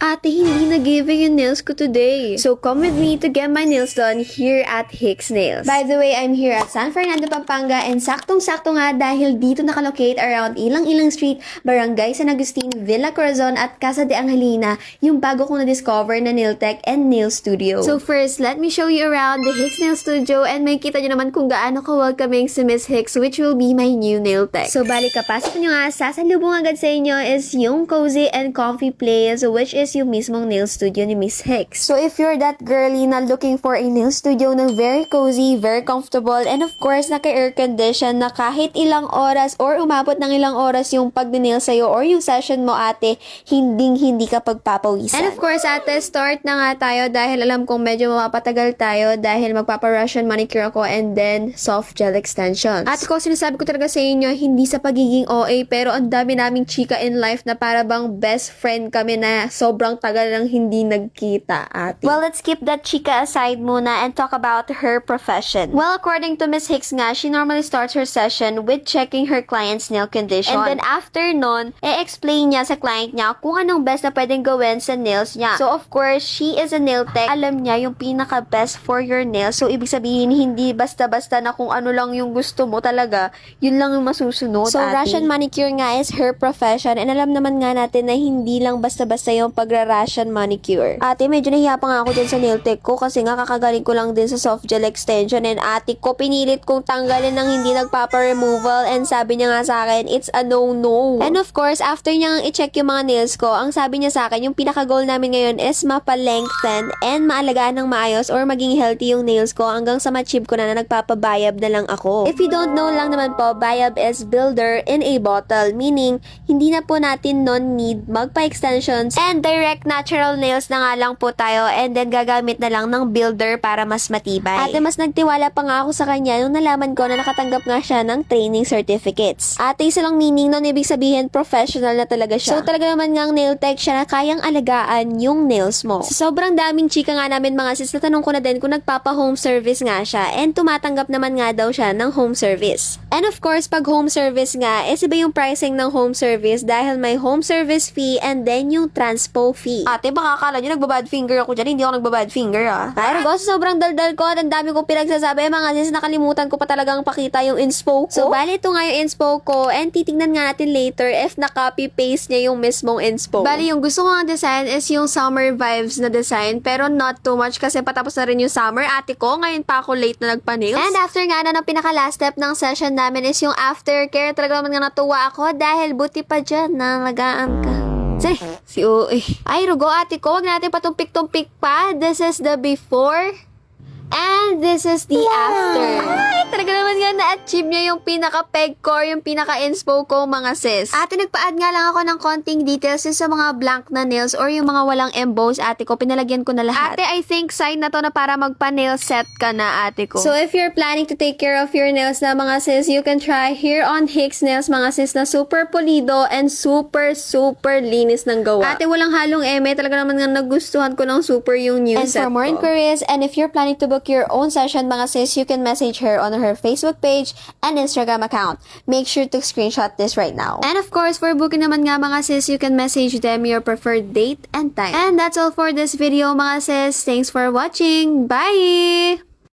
Ate, hindi na giving yung nails ko today. So come with me to get my nails done here at Hicks Nails. By the way, I'm here at San Fernando, Pampanga, and saktong-sakto nga dahil dito nakalocate around Ilang-Ilang Street, Barangay San Agustin, Villa Corazon at Casa de Angelina, yung bago kong na-discover na nail tech and nail studio. So first, let me show you around the Hicks Nail Studio and may kita nyo naman kung gaano ka-welcoming si Miss Hicks, which will be my new nail tech. So balik kapasok nyo nga, sasalubong agad sa inyo is yung cozy and comfy place, which is yung mismong nail studio ni Miss Hicks. So if you're that girly na looking for a nail studio na very cozy, very comfortable, and of course naka-air condition na kahit ilang oras or umabot ng ilang oras yung pag-nail sa'yo or yung session mo, ate, hindi ka pagpapawisan. And of course, ate, start na nga tayo dahil alam kong medyo mapatagal tayo dahil magpapa-Russian manicure ako and then soft gel extensions. At ko, sinasabi ko talaga sa inyo, hindi sa pagiging OA, pero ang dami naming chika in life na para bang best friend kami na sobrang tagal nang hindi nagkita, ate. Well, let's keep that chika aside muna and talk about her profession. Well, according to Miss Hicks nga, she normally starts her session with checking her client's nail condition. And then after nun, explain niya sa client niya kung anong best na pwedeng gawin sa nails niya. So, of course, she is a nail tech. Alam niya yung pinaka-best for your nails. So, ibig sabihin, hindi basta-basta na kung ano lang yung gusto mo talaga, yun lang yung masusunod, so, ate. Russian manicure nga is her profession and alam naman nga natin na hindi lang basta-basta yung pagra-Russian manicure. Ate, medyo nahiya pa nga ako dyan sa nail tech ko kasi nga kakagaling ko lang din sa soft gel extension and ate ko pinilit kong tanggalin ng hindi nagpapa-removal and sabi niya nga sa akin, it's a no-no. And of course, after niya nga i-check yung mga nails ko, ang sabi niya sa akin, yung pinaka-goal namin ngayon is mapa-lengthen and maalagaan ng maayos or maging healthy yung nails ko hanggang sa ma-chip ko na nagpapabayab na lang ako. If you don't know lang naman po, bayab is builder in a bottle, meaning hindi na po natin non-need magpa-extensions and direct natural nails na nga lang po tayo and then gagamit na lang ng builder para mas matibay. Ate, mas nagtiwala pa nga ako sa kanya nung nalaman ko na nakatanggap nga siya ng training certificates. Ate, isa lang meaning nun, ibig sabihin professional na talaga siya. So talaga naman ngang nail tech siya na kayang alagaan yung nails mo. So, sobrang daming chika nga namin mga sis, natanong ko na din kung nagpapa-home service nga siya and tumatanggap naman nga daw siya ng home service. And of course, pag home service nga, iba yung pricing ng home service dahil may home service fee and then yung transpo fee. Ate, baka akala nyo nagbabad finger ako dyan, hindi ako nagbabad finger Pero sobrang daldal ko at ang dami kong pinagsasabi mga sis, nakalimutan ko pa talagang pakita yung inspo ko. So, bali ito nga yung inspo ko and titignan nga natin later if na-copy-paste niya yung mismong inspo. Bali, yung gusto ko nga design is yung summer vibes na design pero not too much kasi patapos na rin yung summer. Ate ko, ngayon pa ako late na nagpa-nails. And after nga na, pinaka-last step ng session namin is yung aftercare. Talaga naman nga natuwa ako dahil buti pa dyan na nagaan ka. Si Uy. Ay, rugo ate ko, wag natin patumpik-tumpik pa. This is the before. And this is the after. Ay, talaga naman nga na-achieve niya yung pinaka-peg core, yung pinaka-inspo ko, mga sis. Ate, nagpa-add nga lang ako ng konting details sa mga blank na nails or yung mga walang emboss, ate ko. Pinalagyan ko na lahat. Ate, I think sign na to na para magpa-nail set ka na, ate ko. So, if you're planning to take care of your nails na mga sis, you can try here on Hicks Nails, mga sis, na super pulido and super linis ng gawa. Ate, walang halong eme. Talaga naman nga nagustuhan ko ng super yung new set ko. And for more inquiries, and if you're planning to book your own session, mga sis, you can message her on her Facebook page and Instagram account. Make sure to screenshot this right now. And of course, for booking naman nga mga sis, you can message them your preferred date and time. And that's all for this video, mga sis. Thanks for watching. Bye!